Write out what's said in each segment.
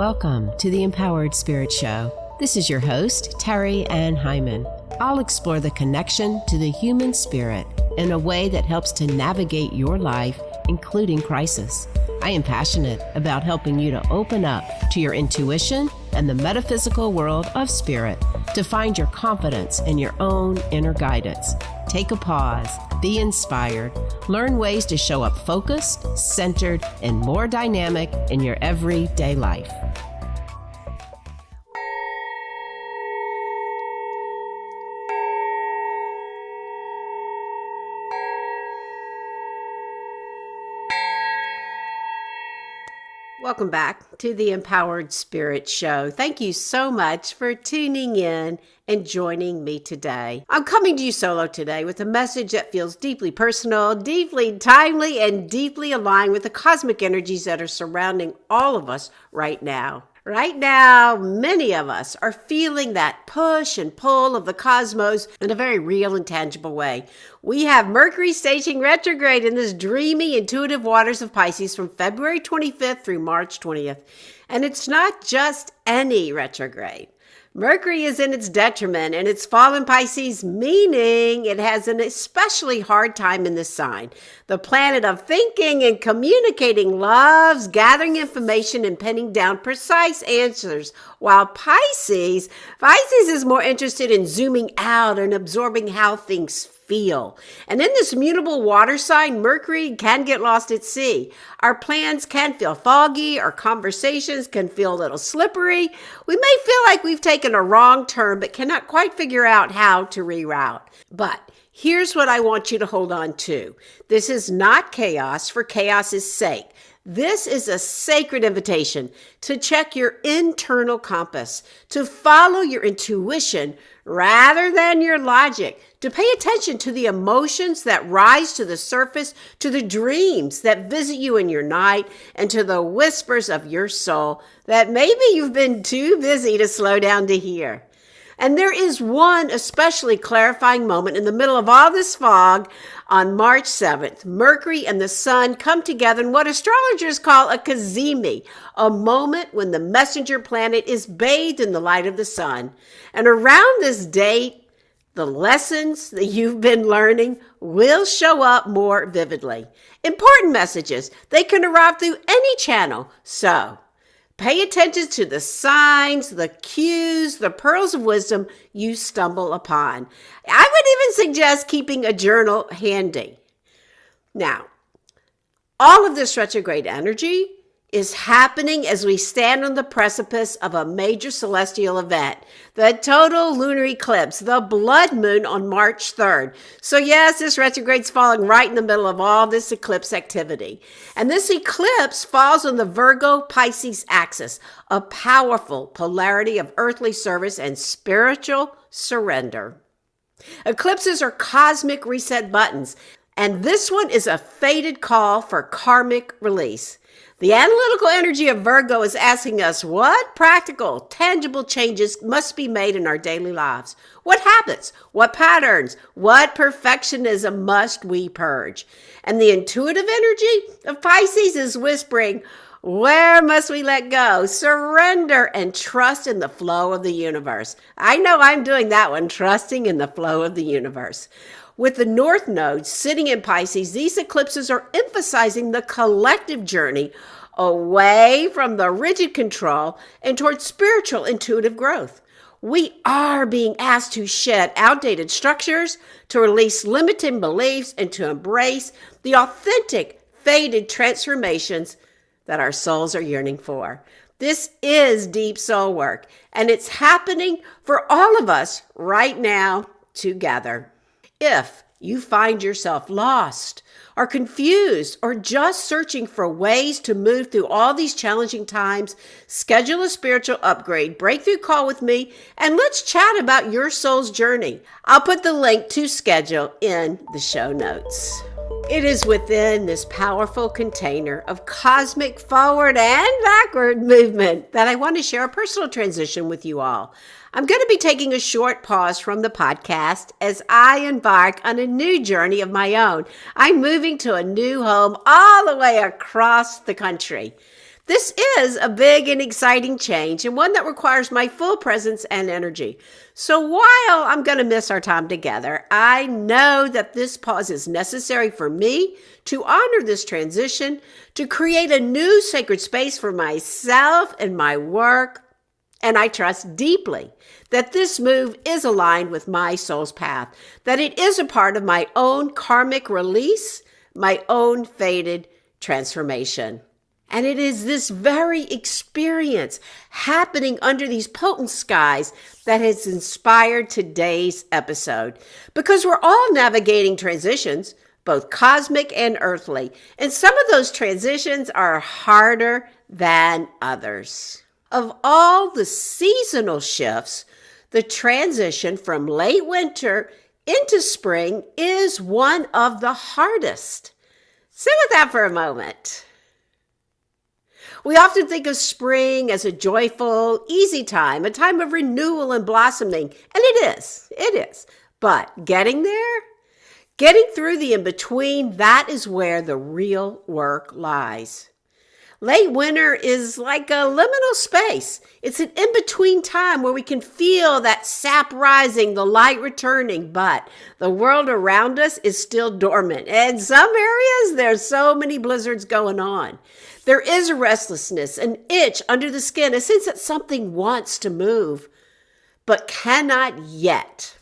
Welcome to the Empowered Spirit Show. This is your host, Terry Ann Hyman. I'll explore the connection to the human spirit in a way that helps to navigate your life, including crisis. I am passionate about helping you to open up to your intuition and the metaphysical world of spirit to find your confidence in your own inner guidance. Take a pause, be inspired, learn ways to show up focused, centered, and more dynamic in your everyday life. Welcome back to the Empowered Spirit Show. Thank you so much for tuning in and joining me today. I'm coming to you solo today with a message that feels deeply personal, deeply timely, and deeply aligned with the cosmic energies that are surrounding all of us right now. Right now, many of us are feeling that push and pull of the cosmos in a very real and tangible way. We have Mercury staging retrograde in this dreamy, intuitive waters of Pisces from February 25th through March 20th. And it's not just any retrograde. Mercury is in its detriment and it's fallen Pisces, meaning it has an especially hard time in this sign. The planet of thinking and communicating loves gathering information and pinning down precise answers, while Pisces is more interested in zooming out and absorbing how things feel. And in this mutable water sign, Mercury can get lost at sea. Our plans can feel foggy. Our conversations can feel a little slippery. We may feel like we've taken a wrong turn, but cannot quite figure out how to reroute. But here's what I want you to hold on to. This is not chaos for chaos's sake. This is a sacred invitation to check your internal compass, to follow your intuition rather than your logic, to pay attention to the emotions that rise to the surface, to the dreams that visit you in your night, and to the whispers of your soul that maybe you've been too busy to slow down to hear. And there is one especially clarifying moment in the middle of all this fog on March 7th. Mercury and the sun come together in what astrologers call a cazimi, a moment when the messenger planet is bathed in the light of the sun. And around this date, the lessons that you've been learning will show up more vividly. Important messages, they can arrive through any channel. So, pay attention to the signs, the cues, the pearls of wisdom you stumble upon. I would even suggest keeping a journal handy. Now, all of this retrograde energy is happening as we stand on the precipice of a major celestial event, the total lunar eclipse, the blood moon on March 3rd. So yes, this retrograde's falling right in the middle of all this eclipse activity. And this eclipse falls on the Virgo-Pisces axis, a powerful polarity of earthly service and spiritual surrender. Eclipses are cosmic reset buttons, and this one is a fated call for karmic release. The analytical energy of Virgo is asking us what practical, tangible changes must be made in our daily lives. What habits, what patterns, what perfectionism must we purge? And the intuitive energy of Pisces is whispering, where must we let go, surrender, and trust in the flow of the universe? I know I'm doing that one, trusting in the flow of the universe. With the North Node sitting in Pisces, these eclipses are emphasizing the collective journey away from the rigid control and towards spiritual intuitive growth. We are being asked to shed outdated structures, to release limiting beliefs, and to embrace the authentic, fated transformations that our souls are yearning for. This is deep soul work, and it's happening for all of us right now together. If you find yourself lost or confused or just searching for ways to move through all these challenging times, schedule a spiritual upgrade breakthrough call with me, and let's chat about your soul's journey. I'll put the link to schedule in the show notes. It is within this powerful container of cosmic forward and backward movement that I want to share a personal transition with you all. I'm going to be taking a short pause from the podcast as I embark on a new journey of my own. I'm moving to a new home all the way across the country. This is a big and exciting change and one that requires my full presence and energy. So while I'm going to miss our time together, I know that this pause is necessary for me to honor this transition, to create a new sacred space for myself and my work. And I trust deeply that this move is aligned with my soul's path, that it is a part of my own karmic release, my own fated transformation. And it is this very experience happening under these potent skies that has inspired today's episode. Because we're all navigating transitions, both cosmic and earthly. And some of those transitions are harder than others. Of all the seasonal shifts, the transition from late winter into spring is one of the hardest. Sit with that for a moment. We often think of spring as a joyful, easy time, a time of renewal and blossoming, and it is. But getting there, getting through the in-between, that is where the real work lies. Late winter is like a liminal space. It's an in-between time where we can feel that sap rising, the light returning, but the world around us is still dormant. In some areas, there's so many blizzards going on. There is a restlessness, an itch under the skin, a sense that something wants to move, but cannot yet.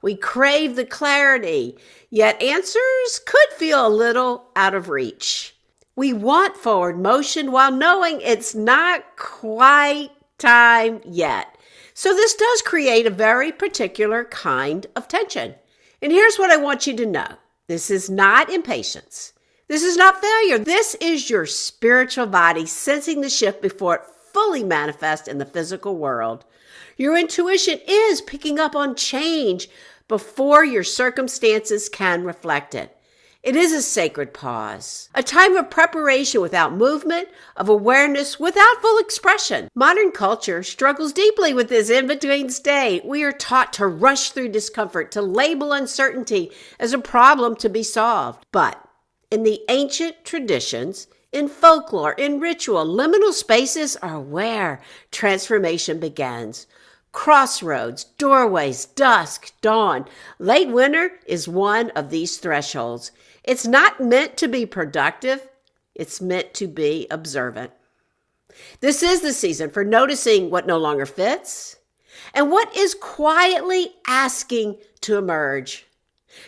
We crave the clarity, yet answers could feel a little out of reach. We want forward motion while knowing it's not quite time yet. So this does create a very particular kind of tension. And here's what I want you to know. This is not impatience. This is not failure. This is your spiritual body sensing the shift before it fully manifests in the physical world. Your intuition is picking up on change before your circumstances can reflect it. It is a sacred pause, a time of preparation without movement, of awareness without full expression. Modern culture struggles deeply with this in-between state. We are taught to rush through discomfort, to label uncertainty as a problem to be solved. But in the ancient traditions, in folklore, in ritual, liminal spaces are where transformation begins. Crossroads, doorways, dusk, dawn. Late winter is one of these thresholds. It's not meant to be productive. It's meant to be observant. This is the season for noticing what no longer fits and what is quietly asking to emerge.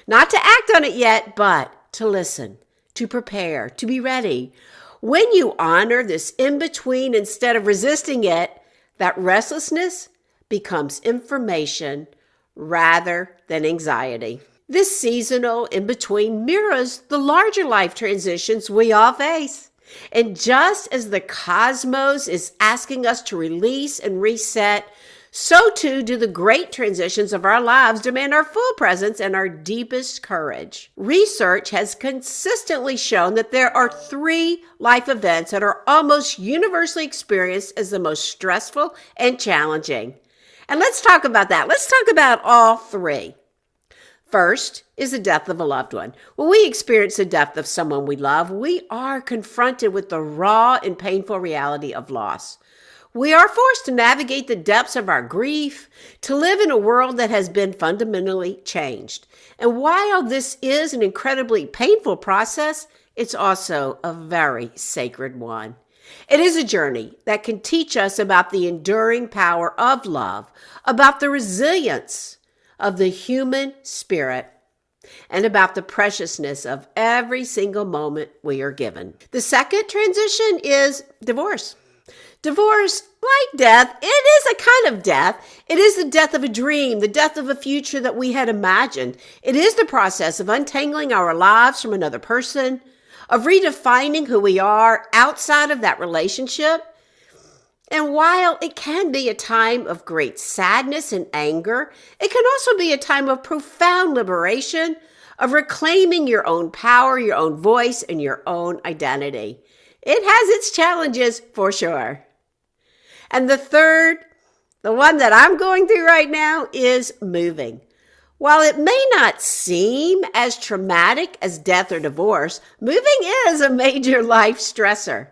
Not to act on it yet, but to listen, to prepare, to be ready. When you honor this in-between instead of resisting it, that restlessness becomes information rather than anxiety. This seasonal in-between mirrors the larger life transitions we all face. And just as the cosmos is asking us to release and reset, so too do the great transitions of our lives demand our full presence and our deepest courage. Research has consistently shown that there are 3 life events that are almost universally experienced as the most stressful and challenging. And let's talk about that. Let's talk about all 3. First is the death of a loved one. When we experience the death of someone we love, we are confronted with the raw and painful reality of loss. We are forced to navigate the depths of our grief, to live in a world that has been fundamentally changed. And while this is an incredibly painful process, it's also a very sacred one. It is a journey that can teach us about the enduring power of love, about the resilience of the human spirit, and about the preciousness of every single moment we are given. The second transition is divorce. Divorce, like death, it is a kind of death. It is the death of a dream, the death of a future that we had imagined. It is the process of untangling our lives from another person, of redefining who we are outside of that relationship. And while it can be a time of great sadness and anger, it can also be a time of profound liberation, of reclaiming your own power, your own voice, and your own identity. It has its challenges for sure. And the third, the one that I'm going through right now, is moving. While it may not seem as traumatic as death or divorce, moving is a major life stressor.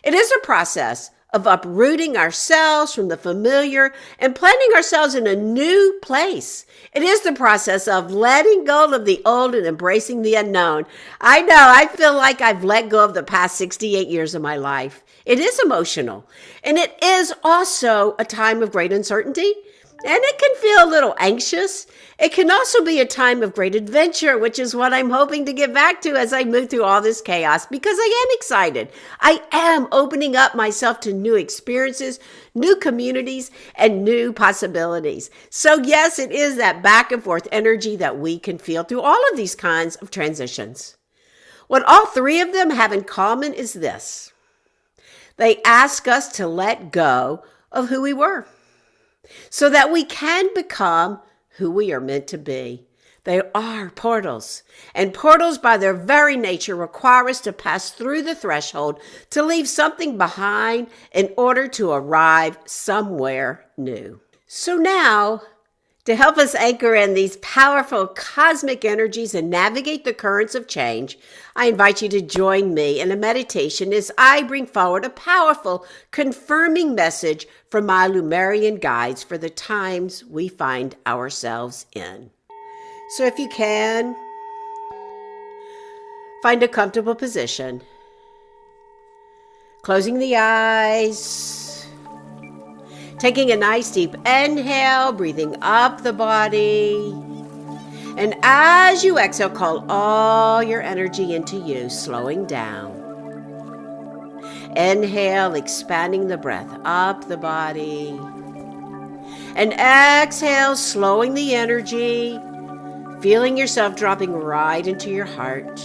It is a process of uprooting ourselves from the familiar and planting ourselves in a new place. It is the process of letting go of the old and embracing the unknown. I know, I feel like I've let go of the past 68 years of my life. It is emotional, and it is also a time of great uncertainty. And it can feel a little anxious. It can also be a time of great adventure, which is what I'm hoping to get back to as I move through all this chaos, because I am excited. I am opening up myself to new experiences, new communities, and new possibilities. So yes, it is that back and forth energy that we can feel through all of these kinds of transitions. What all three of them have in common is this. They ask us to let go of who we were, so that we can become who we are meant to be. They are portals, and portals by their very nature require us to pass through the threshold to leave something behind in order to arrive somewhere new. So now, to help us anchor in these powerful cosmic energies and navigate the currents of change, I invite you to join me in a meditation as I bring forward a powerful, confirming message from my Lemurian guides for the times we find ourselves in. So if you can, find a comfortable position, closing the eyes, taking a nice deep inhale, breathing up the body. And as you exhale, call all your energy into you, slowing down. Inhale, expanding the breath up the body. And exhale, slowing the energy, feeling yourself dropping right into your heart.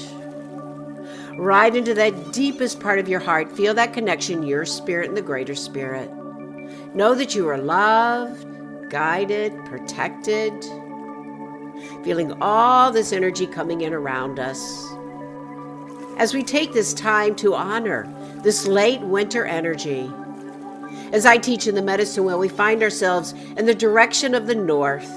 Right into that deepest part of your heart. Feel that connection, your spirit and the greater spirit. Know that you are loved, guided, protected. Feeling all this energy coming in around us. As we take this time to honor this late winter energy. As I teach in the medicine wheel, we find ourselves in the direction of the north.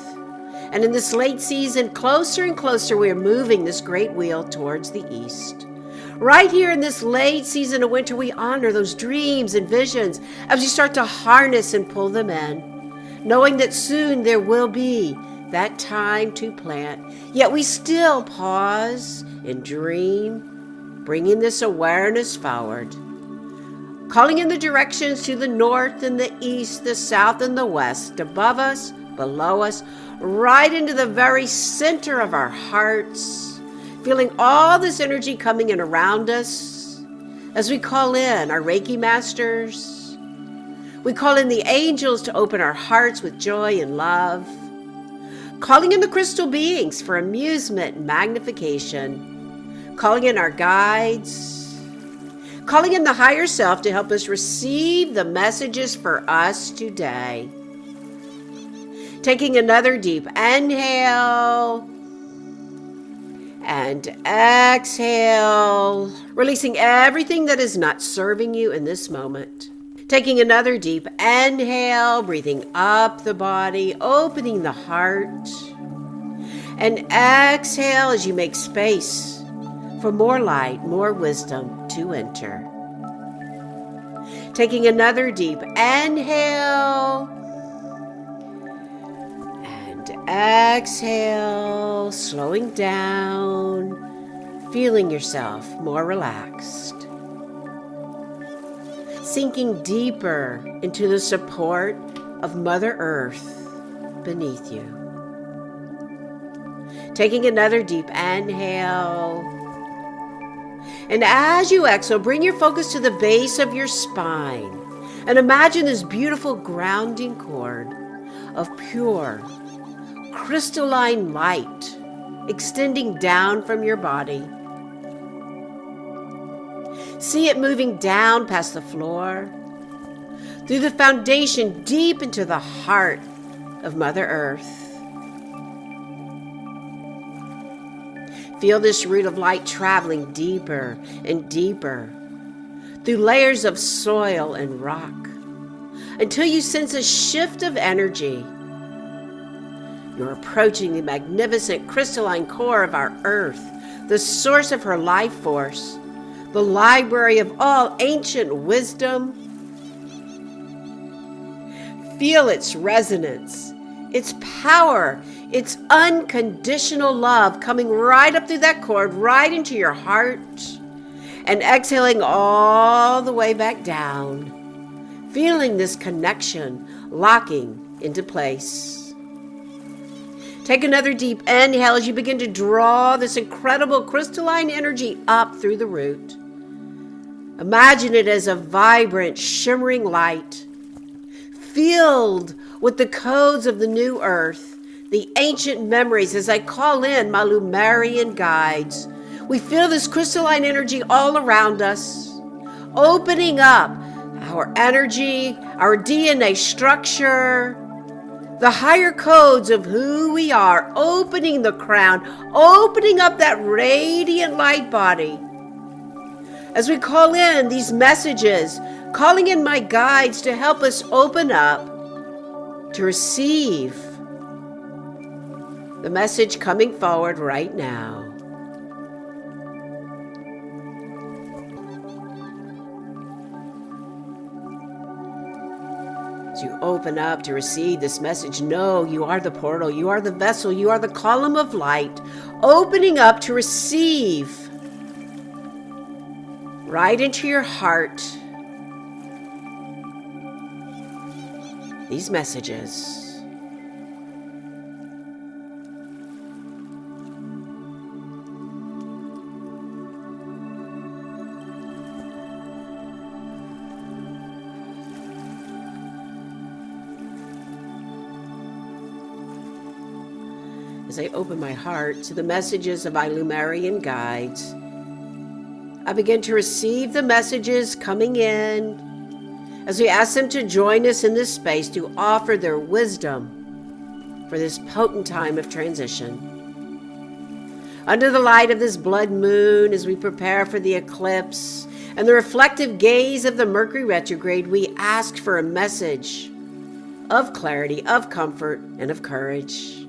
And in this late season, closer and closer, we are moving this great wheel towards the east. Right here in this late season of winter, we honor those dreams and visions as we start to harness and pull them in, knowing that soon there will be that time to plant. Yet we still pause and dream, bringing this awareness forward, calling in the directions to the north and the east, the south and the west, above us, below us, right into the very center of our hearts. Feeling all this energy coming in around us as we call in our Reiki masters. We call in the angels to open our hearts with joy and love. Calling in the crystal beings for amusement and magnification. Calling in our guides. Calling in the higher self to help us receive the messages for us today. Taking another deep inhale. And exhale, releasing everything that is not serving you in this moment. Taking another deep inhale, breathing up the body, opening the heart. And exhale as you make space for more light, more wisdom to enter. Taking another deep inhale. Exhale, slowing down, feeling yourself more relaxed. Sinking deeper into the support of Mother Earth beneath you. Taking another deep inhale. And as you exhale, bring your focus to the base of your spine and imagine this beautiful grounding cord of pure, crystalline light extending down from your body. See it moving down past the floor, through the foundation, deep into the heart of Mother Earth. Feel this root of light traveling deeper and deeper through layers of soil and rock until you sense a shift of energy. You're approaching the magnificent crystalline core of our Earth, the source of her life force, the library of all ancient wisdom. Feel its resonance, its power, its unconditional love coming right up through that cord, right into your heart, and exhaling all the way back down. Feeling this connection locking into place. Take another deep inhale as you begin to draw this incredible crystalline energy up through the root. Imagine it as a vibrant, shimmering light, filled with the codes of the new earth, the ancient memories as I call in my Lemurian guides. We feel this crystalline energy all around us, opening up our energy, our DNA structure, the higher codes of who we are, opening the crown, opening up that radiant light body. As we call in these messages, calling in my guides to help us open up, to receive the message coming forward right now. As you open up to receive this message, know you are the portal, you are the vessel, you are the column of light, opening up to receive right into your heart these messages. As I open my heart to the messages of my Lemurian guides, I begin to receive the messages coming in as we ask them to join us in this space to offer their wisdom for this potent time of transition. Under the light of this blood moon, as we prepare for the eclipse and the reflective gaze of the Mercury Retrograde, we ask for a message of clarity, of comfort, and of courage.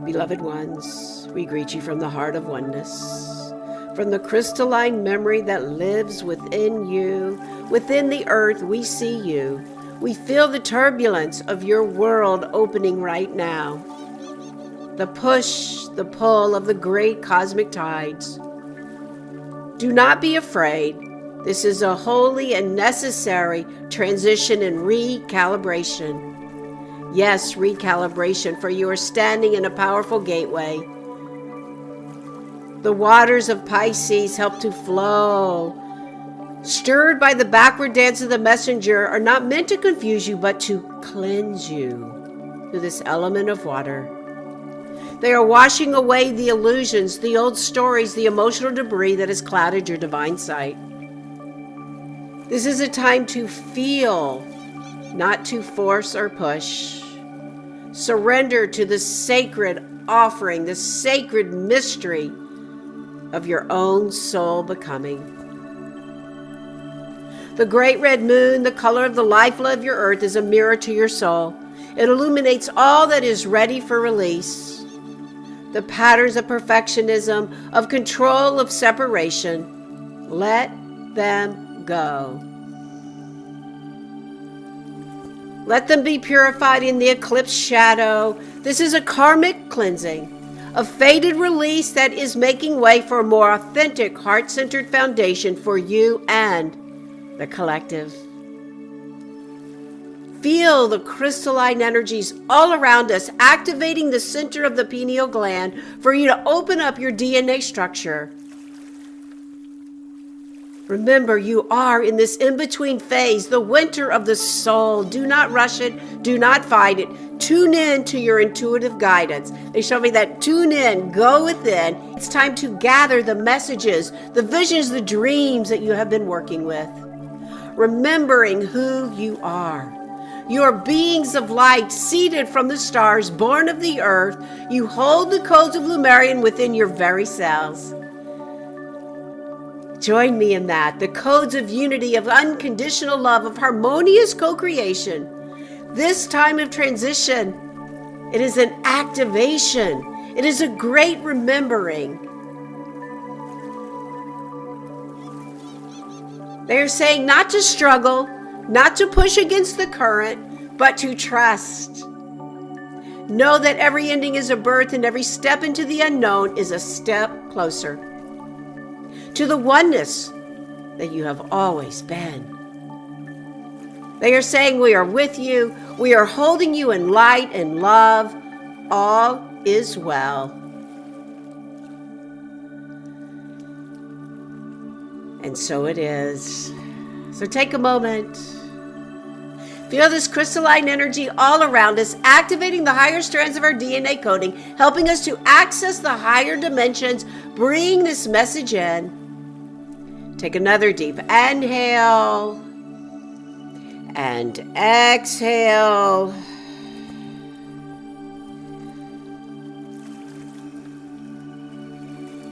Beloved ones, we greet you from the heart of oneness, from the crystalline memory that lives within you. Within the earth, we see you. We feel the turbulence of your world opening right now. The push, the pull of the great cosmic tides. Do not be afraid. This is a holy and necessary transition and recalibration. Yes, recalibration, for you are standing in a powerful gateway. The waters of Pisces help to flow. Stirred by the backward dance of the messenger, are not meant to confuse you, but to cleanse you through this element of water. They are washing away the illusions, the old stories, the emotional debris that has clouded your divine sight. This is a time to feel, not to force or push. Surrender to the sacred offering, the sacred mystery of your own soul becoming. The great red moon, the color of the lifeblood of your earth, is a mirror to your soul. It illuminates all that is ready for release. The patterns of perfectionism, of control, of separation, let them go. Let them be purified in the eclipse shadow. This is a karmic cleansing, a fated release that is making way for a more authentic, heart-centered foundation for you and the collective. Feel the crystalline energies all around us, activating the center of the pineal gland for you to open up your DNA structure. Remember, you are in this in-between phase, the winter of the soul. Do not rush it. Do not fight it. Tune in to your intuitive guidance. They show me that tune in, go within. It's time to gather the messages, the visions, the dreams that you have been working with. Remembering who you are. You are beings of light, seated from the stars, born of the earth. You hold the codes of Lemurian within your very cells. Join me in that. The codes of unity, of unconditional love, of harmonious co-creation. This time of transition, it is an activation. It is a great remembering. They are saying not to struggle, not to push against the current, but to trust. Know that every ending is a birth and every step into the unknown is a step closer to the oneness that you have always been. They are saying we are with you. We are holding you in light and love. All is well. And so it is. So take a moment. Feel this crystalline energy all around us, activating the higher strands of our DNA coding, helping us to access the higher dimensions. Bring this message in. Take another deep inhale and exhale.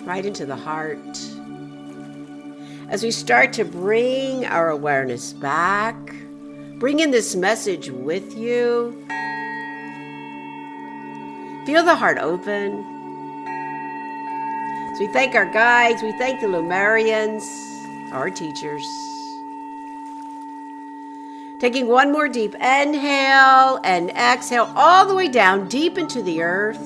Right into the heart. As we start to bring our awareness back, bring in this message with you. Feel the heart open. So we thank our guides, we thank the Lemurians, our teachers. Taking one more deep inhale and exhale all the way down deep into the earth.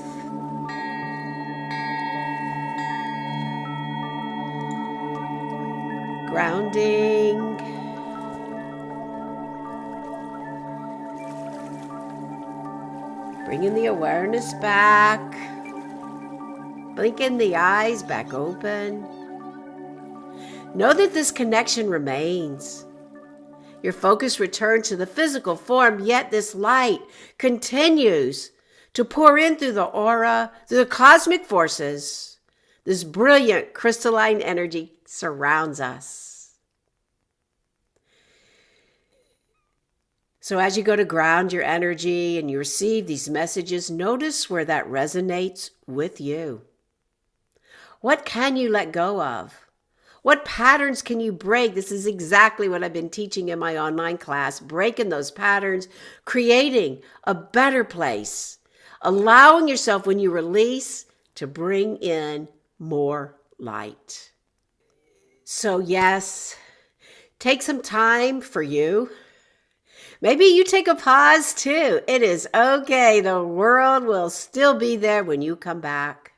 Grounding. Bringing the awareness back. Blinking the eyes back open. Know that this connection remains. Your focus returns to the physical form, yet this light continues to pour in through the aura, through the cosmic forces. This brilliant crystalline energy surrounds us. So as you go to ground your energy and you receive these messages, notice where that resonates with you. What can you let go of? What patterns can you break? This is exactly what I've been teaching in my online class, breaking those patterns, creating a better place, allowing yourself when you release to bring in more light. So yes, take some time for you. Maybe you take a pause too. It is okay. The world will still be there when you come back.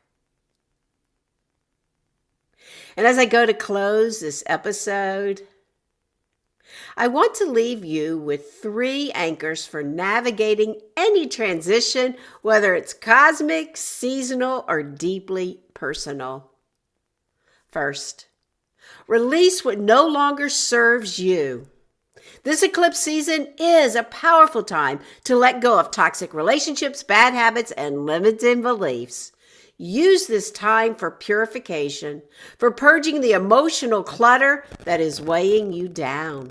And as I go to close this episode, I want to leave you with 3 anchors for navigating any transition, whether it's cosmic, seasonal, or deeply personal. First, release what no longer serves you. This eclipse season is a powerful time to let go of toxic relationships, bad habits, and limiting beliefs. Use this time for purification, for purging the emotional clutter that is weighing you down.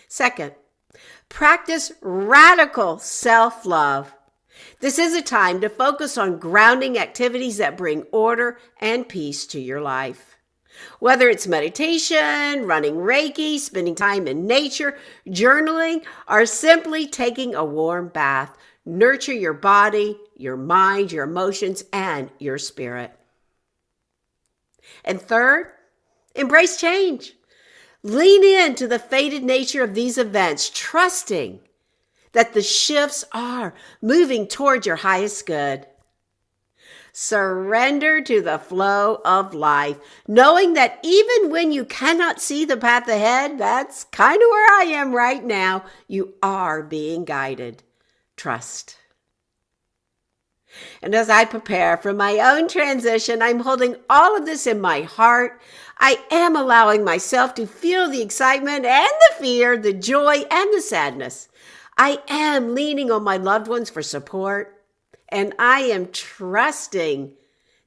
Second, practice radical self-love. This is a time to focus on grounding activities that bring order and peace to your life. Whether it's meditation, running Reiki, spending time in nature, journaling, or simply taking a warm bath, nurture your body, your mind, your emotions, and your spirit. And third, embrace change. Lean into the fated nature of these events, trusting that the shifts are moving toward your highest good. Surrender to the flow of life, knowing that even when you cannot see the path ahead, that's kind of where I am right now, you are being guided. Trust. And as I prepare for my own transition, I'm holding all of this in my heart. I am allowing myself to feel the excitement and the fear, the joy and the sadness. I am leaning on my loved ones for support. And I am trusting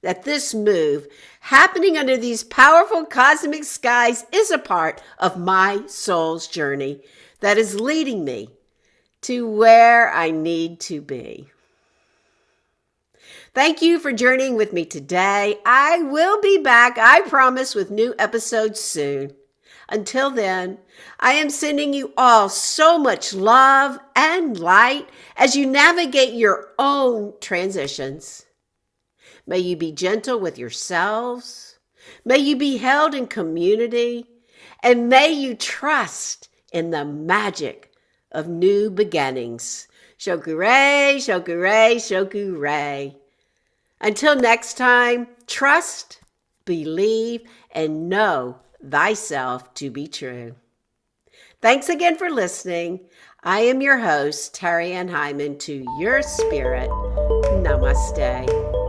that this move happening under these powerful cosmic skies is a part of my soul's journey that is leading me to where I need to be. Thank you for journeying with me today. I will be back, I promise, with new episodes soon. Until then, I am sending you all so much love and light as you navigate your own transitions. May you be gentle with yourselves. May you be held in community. And may you trust in the magic of new beginnings. Shokure, shokure, shokure. Until next time, trust, believe, and know thyself to be true. Thanks again for listening. I am your host, Terry Ann Hyman, to your spirit. Namaste.